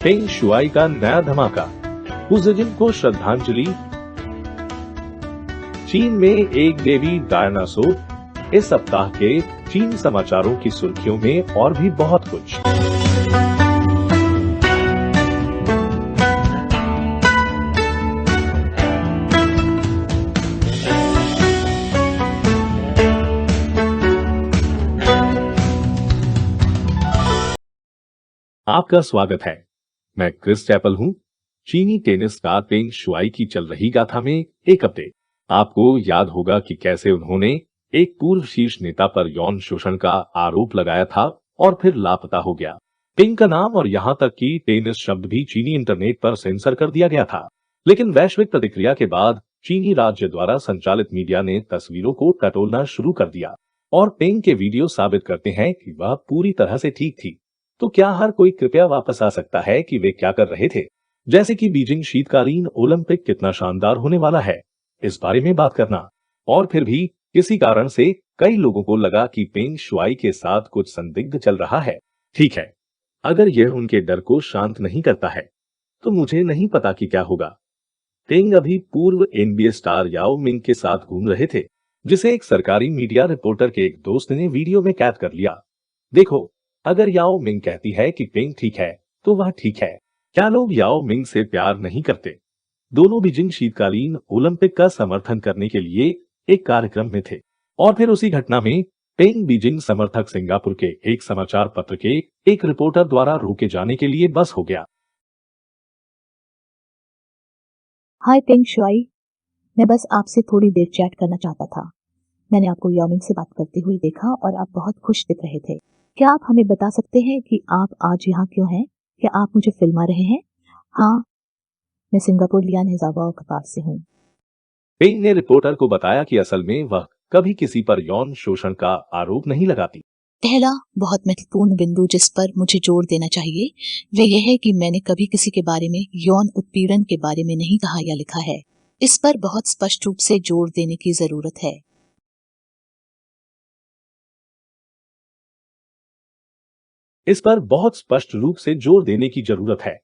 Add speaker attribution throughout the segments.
Speaker 1: Feng Shuai का नया धमाका, हुज़िजिन को श्रद्धांजलि। चीन में एक देवी डायनासोर। इस सप्ताह के चीन समाचारों की सुर्खियों में और भी बहुत कुछ। आपका स्वागत है। मैं क्रिस चैपल हूं। चीनी टेनिस स्टार फेंग शुआई की चल रही गाथा में एक अपडेट। आपको याद होगा कि कैसे उन्होंने एक पूर्व शीर्ष नेता पर यौन शोषण का आरोप लगाया था और फिर लापता हो गया। फेंग का नाम और यहां तक कि टेनिस शब्द भी चीनी इंटरनेट पर सेंसर कर दिया गया था। लेकिन वैश्विक प्रतिक्रिया के बाद चीनी राज्य द्वारा संचालित मीडिया ने तस्वीरों को टटोलना शुरू कर दिया और फेंग के वीडियो साबित करते हैं कि वह पूरी तरह से ठीक थी। तो क्या हर कोई कृपया वापस आ सकता है कि वे क्या कर रहे थे, जैसे कि बीजिंग शीतकालीन ओलंपिक कितना शानदार होने वाला है, इस बारे में बात करना। और फिर भी किसी कारण से कई लोगों को लगा कि फेंग शुआई के साथ कुछ संदिग्ध चल रहा है। ठीक है, अगर यह उनके डर को शांत नहीं करता है तो मुझे नहीं पता कि क्या होगा। फेंग अभी पूर्व एनबीए स्टार याओ मिंग के साथ घूम रहे थे, जिसे एक सरकारी मीडिया रिपोर्टर के एक दोस्त ने वीडियो में कैद कर लिया। देखो, अगर याओ मिंग कहती है कि फेंग ठीक है तो वह ठीक है। क्या लोग याओ मिंग से प्यार नहीं करते? दोनों बीजिंग शीतकालीन ओलंपिक का समर्थन करने के लिए एक कार्यक्रम में थे और फिर उसी घटना में फेंग बीजिंग समर्थक सिंगापुर के एक समाचार पत्र के एक रिपोर्टर द्वारा रोके जाने के लिए बस हो गया।
Speaker 2: हाय फेंग शुआई, मैं बस आपसे थोड़ी देर चैट करना चाहता था। मैंने आपको याओ मिंग से बात करते हुए देखा और आप बहुत खुश दिख रहे थे। क्या आप हमें बता सकते हैं कि आप आज यहाँ क्यों हैं? क्या आप मुझे फिल्मा रहे हैं? हाँ, मैं सिंगापुर लियान हिजावा अखबार से हूँ।
Speaker 1: फेंग ने रिपोर्टर को बताया कि असल में वह कभी किसी पर यौन शोषण का आरोप नहीं लगाती।
Speaker 2: पहला बहुत महत्वपूर्ण बिंदु जिस पर मुझे जोर देना चाहिए वह यह है कि मैंने कभी किसी के बारे में यौन उत्पीड़न के बारे में नहीं कहा या लिखा है। इस पर बहुत स्पष्ट रूप से जोर देने की जरूरत है।
Speaker 1: इस पर बहुत स्पष्ट रूप से जोर देने की जरूरत है।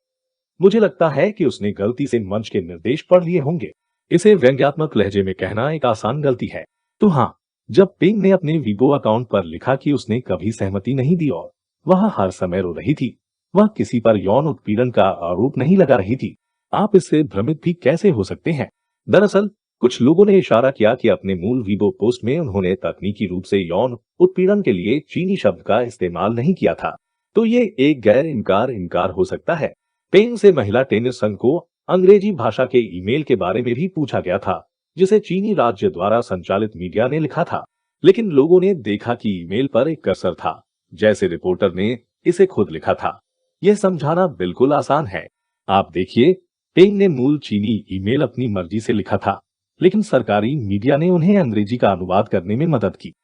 Speaker 1: मुझे लगता है कि उसने गलती से मंच के निर्देश पढ़ लिए होंगे। इसे व्यंग्यात्मक लहजे में कहना एक आसान गलती है। तो हाँ, जब फेंग ने अपने वीबो अकाउंट पर लिखा कि उसने कभी सहमति नहीं दी और वह हर समय रो रही थी, वह किसी पर यौन उत्पीड़न का आरोप नहीं लगा रही थी। आप इससे भ्रमित भी कैसे हो सकते हैं? दरअसल कुछ लोगों ने इशारा किया कि अपने मूल वीबो पोस्ट में उन्होंने तकनीकी रूप से यौन उत्पीड़न के लिए चीनी शब्द का इस्तेमाल नहीं किया था। तो ये एक गैर इनकार हो सकता है। फेंग से महिला टेनिस संघ को अंग्रेजी भाषा के ईमेल के बारे में भी पूछा गया था, जिसे चीनी राज्य द्वारा संचालित मीडिया ने लिखा था। लेकिन लोगों ने देखा कि ईमेल पर एक कसर था, जैसे रिपोर्टर ने इसे खुद लिखा था। यह समझाना बिल्कुल आसान है। आप देखिए, फेंग ने मूल चीनी ईमेल अपनी मर्जी से लिखा था, लेकिन सरकारी मीडिया ने उन्हें अंग्रेजी का अनुवाद करने में मदद की।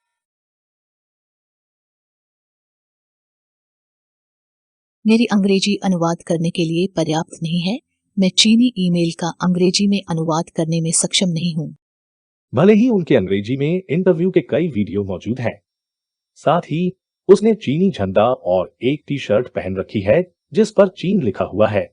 Speaker 2: मेरी अंग्रेजी अनुवाद करने के लिए पर्याप्त नहीं है। मैं चीनी ईमेल का अंग्रेजी में अनुवाद करने में सक्षम नहीं हूँ।
Speaker 1: भले ही उनके अंग्रेजी में इंटरव्यू के कई वीडियो मौजूद हैं। साथ ही उसने चीनी झंडा और एक टी शर्ट पहन रखी है जिस पर चीन लिखा हुआ है।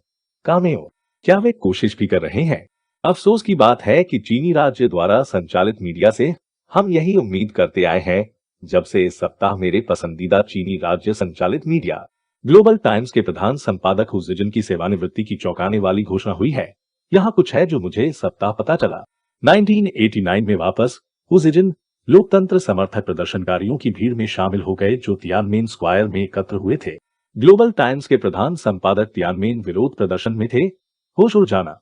Speaker 1: कामेओ, क्या वे कोशिश भी कर रहे हैं? अफसोस की बात है कि चीनी राज्य द्वारा संचालित मीडिया से हम यही उम्मीद करते आए हैं जब से इस सप्ताह मेरे पसंदीदा चीनी राज्य संचालित मीडिया ग्लोबल टाइम्स के प्रधान संपादक हुज़िजिन की सेवानिवृत्ति की चौंकाने वाली घोषणा हुई है। यहाँ कुछ है जो मुझे इस सप्ताह पता चला। 1989 में वापस हुज़िजिन लोकतंत्र समर्थक प्रदर्शनकारियों की भीड़ में शामिल हो गए जो तियानमेन स्क्वायर में एकत्र हुए थे। ग्लोबल टाइम्स के प्रधान संपादक तियानमेन विरोध प्रदर्शन में थे। होश उड़ जाना।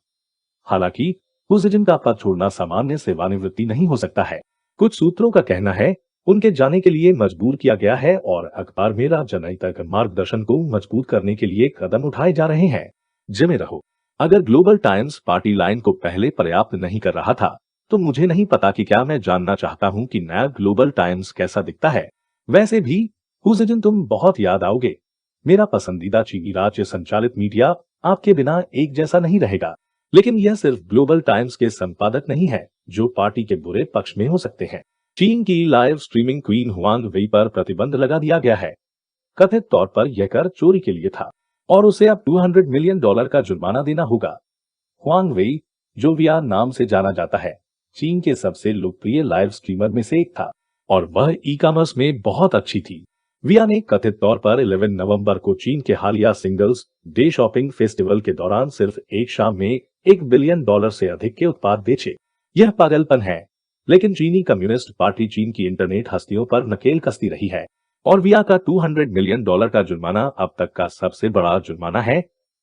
Speaker 1: हालांकि हुज़िजिन का पद छोड़ना सामान्य सेवानिवृत्ति नहीं हो सकता है। कुछ सूत्रों का कहना है उनके जाने के लिए मजबूर किया गया है और अखबार में राजनयिक मार्गदर्शन को मजबूत करने के लिए कदम उठाए जा रहे हैं। जिम्मे रहो। अगर ग्लोबल टाइम्स पार्टी लाइन को पहले पर्याप्त नहीं कर रहा था तो मुझे नहीं पता कि क्या मैं जानना चाहता हूं कि नया ग्लोबल टाइम्स कैसा दिखता है। वैसे भी हुज़िजिन तुम बहुत याद आओगे। मेरा पसंदीदा चीनी राज्य संचालित मीडिया आपके बिना एक जैसा नहीं रहेगा। लेकिन यह सिर्फ ग्लोबल टाइम्स के संपादक नहीं है जो पार्टी के बुरे पक्ष में हो सकते हैं। चीन की लाइव स्ट्रीमिंग क्वीन हुआंग वेई पर प्रतिबंध लगा दिया गया है। कथित तौर पर यह कर चोरी के लिए था और उसे अब $200 मिलियन का जुर्माना देना होगा। हुआंग वेई, जो विया नाम से जाना जाता है, चीन के सबसे लोकप्रिय लाइव स्ट्रीमर में से एक था और वह ई कॉमर्स में बहुत अच्छी थी। विया ने कथित तौर पर 11 नवंबर को चीन के हालिया सिंगल्स डे शॉपिंग फेस्टिवल के दौरान सिर्फ एक शाम में $1 बिलियन से अधिक के उत्पाद बेचे। यह पागलपन है, लेकिन चीनी कम्युनिस्ट पार्टी चीन की इंटरनेट हस्तियों पर नकेल कसती रही है और विया का $200 मिलियन का जुर्माना अब तक का सबसे बड़ा जुर्माना है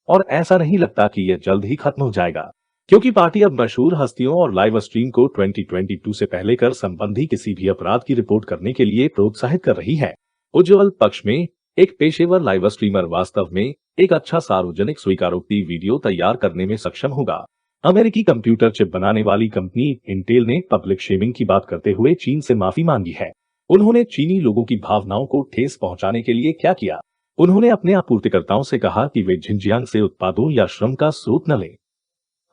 Speaker 1: और ऐसा नहीं लगता कि यह जल्द ही खत्म हो जाएगा, क्योंकि पार्टी अब मशहूर हस्तियों और लाइव स्ट्रीम को 2022 से पहले कर संबंधी किसी भी अपराध की रिपोर्ट करने के लिए प्रोत्साहित कर रही है। उज्ज्वल पक्ष में, एक पेशेवर लाइव स्ट्रीमर वास्तव में एक अच्छा सार्वजनिक स्वीकारोक्ति वीडियो तैयार करने में सक्षम होगा। अमेरिकी कंप्यूटर चिप बनाने वाली कंपनी इंटेल ने पब्लिक शेमिंग की बात करते हुए चीन से माफी मांगी है। उन्होंने चीनी लोगों की भावनाओं को ठेस पहुंचाने के लिए क्या किया? उन्होंने अपने आपूर्तिकर्ताओं से कहा कि वे झिंजियांग से उत्पादों या श्रम का स्रोत न लें।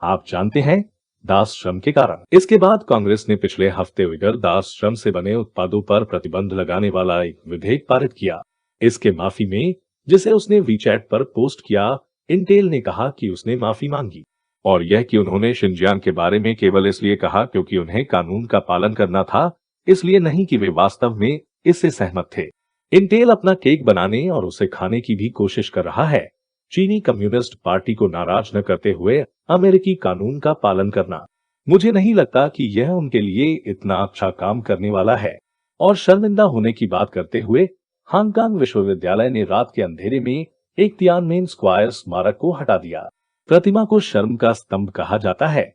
Speaker 1: आप जानते हैं, दास श्रम के कारण। इसके बाद कांग्रेस ने पिछले हफ्ते उइगर दास श्रम से बने उत्पादों पर प्रतिबंध लगाने वाला एक विधेयक पारित किया। इसके माफी में, जिसे उसने वीचैट पर पोस्ट किया, इंटेल ने कहा कि उसने माफी मांगी और यह कि उन्होंने शिनजियांग के बारे में केवल इसलिए कहा क्योंकि उन्हें कानून का पालन करना था, इसलिए नहीं कि वे वास्तव में इससे सहमत थे। इंटेल अपना केक बनाने और उसे खाने की भी कोशिश कर रहा है, चीनी कम्युनिस्ट पार्टी को नाराज न करते हुए अमेरिकी कानून का पालन करना। मुझे नहीं लगता कि यह उनके लिए इतना अच्छा काम करने वाला है। और शर्मिंदा होने की बात करते हुए, हांगकांग विश्वविद्यालय ने रात के अंधेरे में एक तियानमेन स्क्वायर स्मारक को हटा दिया। प्रतिमा को शर्म का स्तंभ कहा जाता है।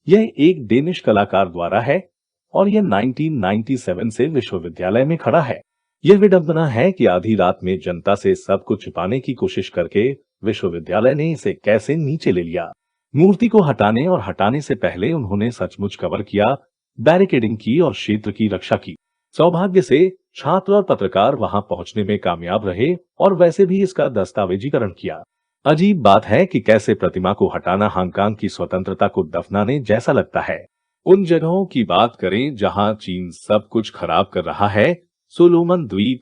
Speaker 1: यह एक डेनिश कलाकार द्वारा है और यह 1997 से विश्वविद्यालय में खड़ा है। यह विडंबना है कि आधी रात में जनता से सब कुछ छिपाने की कोशिश करके विश्वविद्यालय ने इसे कैसे नीचे ले लिया। मूर्ति को हटाने और हटाने से पहले उन्होंने सचमुच कवर किया, बैरिकेडिंग की और क्षेत्र की रक्षा की। सौभाग्य से छात्र और पत्रकार वहां पहुंचने में कामयाब रहे और वैसे भी इसका दस्तावेजीकरण किया। अजीब बात है कि कैसे प्रतिमा को हटाना हांगकांग की स्वतंत्रता को दफनाने जैसा लगता है। उन जगहों की बात करें जहां चीन सब कुछ खराब कर रहा है, सोलोमन द्वीप।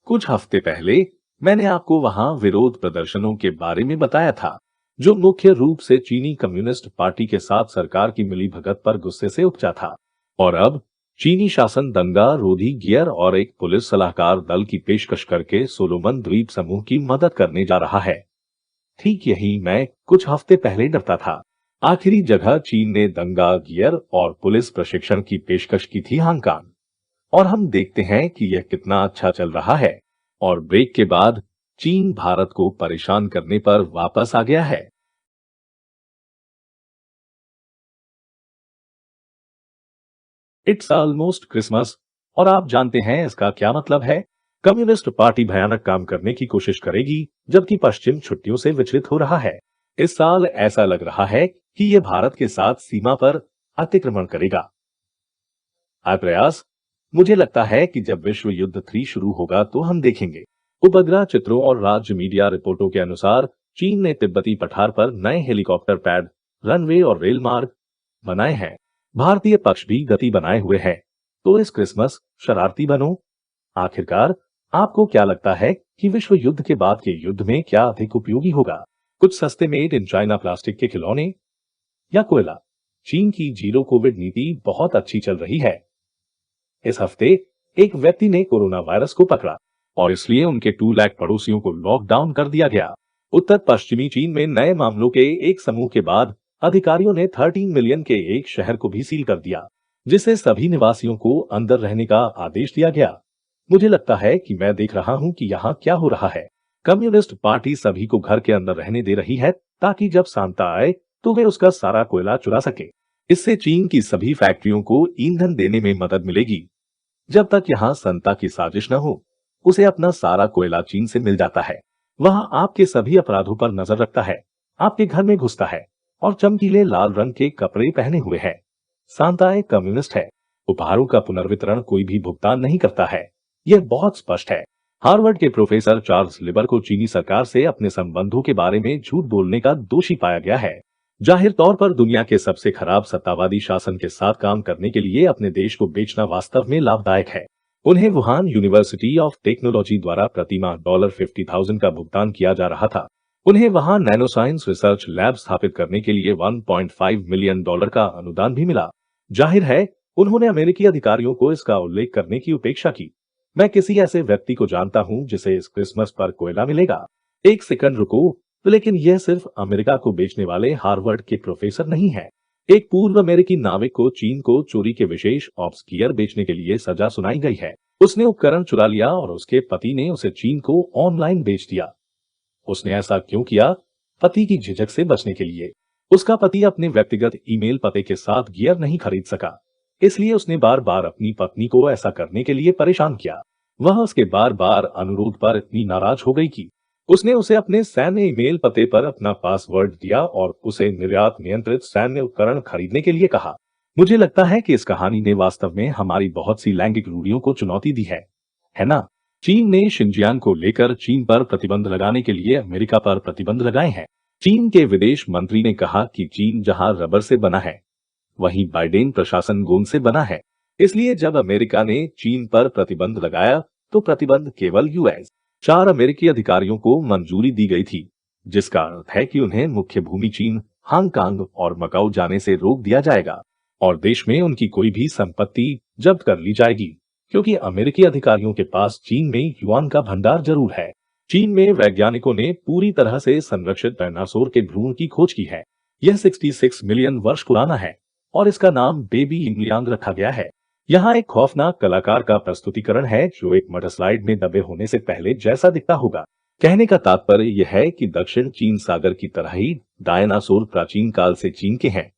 Speaker 1: कुछ हफ्ते पहले मैंने आपको वहां विरोध प्रदर्शनों के बारे में बताया था, जो मुख्य रूप से चीनी कम्युनिस्ट पार्टी के साथ सरकार की मिलीभगत पर गुस्से से उपजा था। और अब चीनी शासन दंगा रोधी गियर और एक पुलिस सलाहकार दल की पेशकश करके सोलोमन द्वीप समूह की मदद करने जा रहा है। ठीक यही मैं कुछ हफ्ते पहले डरता था। आखिरी जगह चीन ने दंगा गियर और पुलिस प्रशिक्षण की पेशकश की थी हांगकांग, और हम देखते हैं कि यह कितना अच्छा चल रहा है। और ब्रेक के बाद चीन भारत को परेशान करने पर वापस आ गया है। इट्स ऑलमोस्ट क्रिसमस, और आप जानते हैं इसका क्या मतलब है? कम्युनिस्ट पार्टी भयानक काम करने की कोशिश करेगी, जबकि पश्चिम छुट्टियों से विचलित हो रहा है। इस साल ऐसा लग रहा है कि यह भारत के साथ सीमा पर अतिक्रमण करेगा। प्रयास, मुझे लगता है कि जब विश्व युद्ध 3 शुरू होगा तो हम देखेंगे। उपग्रह चित्रों और राज्य मीडिया रिपोर्टों के अनुसार चीन ने तिब्बती पठार पर नए हेलीकॉप्टर पैड, रनवे और रेल मार्ग बनाए हैं। भारतीय पक्ष भी गति बनाए हुए है। तो इस क्रिसमस शरारती बनो। आखिरकार आपको क्या लगता है कि विश्व युद्ध के बाद के युद्ध में क्या अधिक उपयोगी होगा? कुछ सस्ते मेड इन चाइना प्लास्टिक के खिलौने या कोयला? चीन की जीरो कोविड नीति बहुत अच्छी चल रही है। इस हफ्ते एक व्यक्ति ने कोरोना वायरस को पकड़ा और इसलिए उनके 2 लाख पड़ोसियों को लॉकडाउन कर दिया गया। उत्तर पश्चिमी चीन में नए मामलों के एक समूह के बाद अधिकारियों ने 13 मिलियन के एक शहर को भी सील कर दिया, जिससे सभी निवासियों को अंदर रहने का आदेश दिया गया। मुझे लगता है कि मैं देख रहा हूं कि यहाँ क्या हो रहा है। कम्युनिस्ट पार्टी सभी को घर के अंदर रहने दे रही है ताकि जब सांता आए तो वे उसका सारा कोयला चुरा सके। इससे चीन की सभी फैक्ट्रियों को ईंधन देने में मदद मिलेगी। जब तक यहाँ संता की साजिश न हो, उसे अपना सारा कोयला चीन से मिल जाता है। वह आपके सभी अपराधों पर नजर रखता है, आपके घर में घुसता है और चमकीले लाल रंग के कपड़े पहने हुए है। सांता एक कम्युनिस्ट है। उपहारों का पुनर्वितरण कोई भी भुगतान नहीं करता है। यह बहुत स्पष्ट है। हार्वर्ड के प्रोफेसर चार्ल्स लिबर को चीनी सरकार से अपने संबंधों के बारे में झूठ बोलने का दोषी पाया गया है। जाहिर तौर पर दुनिया के सबसे खराब सत्तावादी शासन के साथ काम करने के लिए अपने देश को बेचना वास्तव में लाभदायक है। उन्हें वुहान यूनिवर्सिटी ऑफ टेक्नोलॉजी द्वारा प्रतिमाह $50,000 का भुगतान किया जा रहा था। उन्हें वहां नैनोसाइंस रिसर्च लैब स्थापित करने के लिए $1.5 मिलियन का अनुदान भी मिला। जाहिर है, उन्होंने अमेरिकी अधिकारियों को इसका उल्लेख करने की उपेक्षा की। मैं किसी ऐसे व्यक्ति को जानता हूं जिसे इस क्रिसमस पर कोयला मिलेगा। एक सेकंड रुको, लेकिन यह सिर्फ अमेरिका को बेचने वाले हार्वर्ड के प्रोफेसर नहीं है। एक पूर्व अमेरिकी नाविक को चीन को चोरी के विशेष ऑप्स गियर बेचने के लिए सजा सुनाई गई है। उसने उपकरण चुरा लिया और उसके पति ने उसे चीन को ऑनलाइन बेच दिया। उसने ऐसा क्यों किया? पति की झिझक से बचने के लिए। उसका पति अपने व्यक्तिगत ईमेल पते के साथ गियर नहीं खरीद सका, इसलिए उसने बार बार अपनी पत्नी को ऐसा करने के लिए परेशान किया। वह उसके बार बार अनुरोध पर इतनी नाराज हो गई कि उसने उसे अपने सैन्य ईमेल पते पर अपना पासवर्ड दिया और उसे निर्यात नियंत्रित सैन्य उपकरण खरीदने के लिए कहा। मुझे लगता है कि इस कहानी ने वास्तव में हमारी बहुत सी लैंगिक रूढ़ियों को चुनौती दी है ना? चीन ने शिनजियांग को लेकर चीन पर प्रतिबंध लगाने के लिए अमेरिका पर प्रतिबंध लगाए हैं। चीन के विदेश मंत्री ने कहा कि चीन जहां रबर से बना है, वहीं बाइडेन प्रशासन गोंद से बना है। इसलिए जब अमेरिका ने चीन पर प्रतिबंध लगाया तो प्रतिबंध केवल यूएस 4 अमेरिकी अधिकारियों को मंजूरी दी गई थी, जिसका अर्थ है कि उन्हें मुख्य भूमि चीन, हांगकांग और मकाऊ जाने से रोक दिया जाएगा और देश में उनकी कोई भी संपत्ति जब्त कर ली जाएगी, क्योंकि अमेरिकी अधिकारियों के पास चीन में युआन का भंडार जरूर है। चीन में वैज्ञानिकों ने पूरी तरह से संरक्षित डायनासोर के भ्रूण की खोज की है। यह 66 मिलियन वर्ष पुराना है और इसका नाम बेबी यिंगलियांग रखा गया है। यहाँ एक खौफनाक कलाकार का प्रस्तुतिकरण है जो एक मडस्लाइड में दबे होने से पहले जैसा दिखता होगा। कहने का तात्पर्य यह है कि दक्षिण चीन सागर की तरह ही डायनासोर प्राचीन काल से चीन के हैं।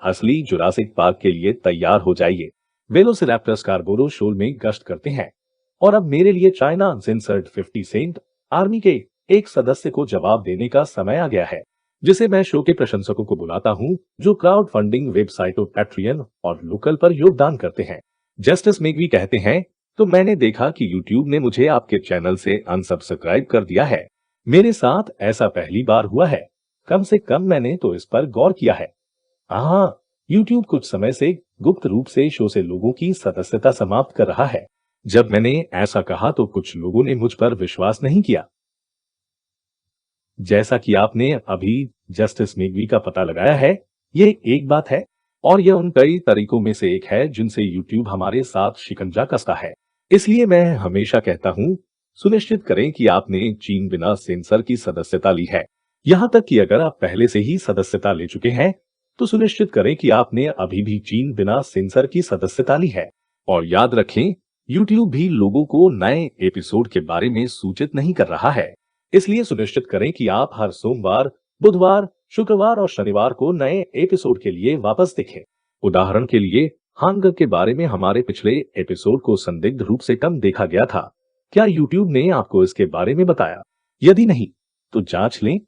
Speaker 1: असली जुरासिक पार्क के लिए तैयार हो जाइए। वेलोसिरैप्टर्स कार्बोरो शोल में गश्त करते हैं और अब मेरे लिए चाइना अनसेंसर्ड 50 सेंट आर्मी के एक सदस्य को जवाब देने का समय आ गया है, जिसे मैं शो के प्रशंसकों को बुलाता हूं जो क्राउड फंडिंग वेबसाइटों पैट्रियन और लोकल पर योगदान करते हैं। जस्टिस मेघवी कहते हैं, तो मैंने देखा कि यूट्यूब ने मुझे आपके चैनल से अनसब्सक्राइब कर दिया है। मेरे साथ ऐसा पहली बार हुआ है। कम से कम मैंने तो इस पर गौर किया है। हाँ, यूट्यूब कुछ समय से गुप्त रूप से शो से लोगों की सदस्यता समाप्त कर रहा है। जब मैंने ऐसा कहा तो कुछ लोगों ने मुझ पर विश्वास नहीं किया। जैसा कि आपने अभी जस्टिस मेघवी का पता लगाया है, ये एक बात है और यह उन कई तरीकों में से एक है जिनसे यूट्यूब हमारे साथ शिकंजा कसता है। इसलिए मैं हमेशा कहता हूं, सुनिश्चित करें कि आपने चीन बिना सेंसर की सदस्यता ली है। यहां तक कि अगर आप पहले से ही सदस्यता ले चुके हैं तो सुनिश्चित करें कि आपने अभी भी चीन बिना सेंसर की सदस्यता ली है। और याद रखें, YouTube भी लोगों को नए एपिसोड के बारे में सूचित नहीं कर रहा है, इसलिए सुनिश्चित करें कि आप हर सोमवार, बुधवार, शुक्रवार और शनिवार को नए एपिसोड के लिए वापस देखें। उदाहरण के लिए, हांगर के बारे में हमारे पिछले एपिसोड को संदिग्ध रूप से कम देखा गया था। क्या YouTube ने आपको इसके बारे में बताया? यदि नहीं, तो जांच लें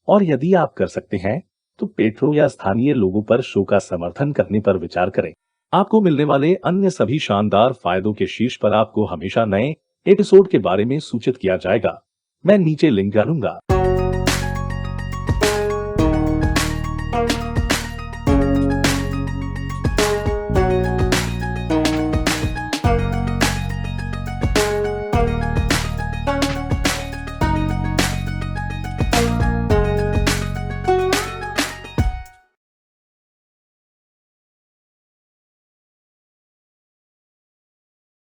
Speaker 1: और यदि आप कर सकते हैं तो पेट्रो या स्थानीय लोगों पर शो का समर्थन करने पर विचार करें। आपको मिलने वाले अन्य सभी शानदार फायदों के शीर्ष पर आपको हमेशा नए एपिसोड के बारे में सूचित किया जाएगा। मैं नीचे लिंक डालूंगा।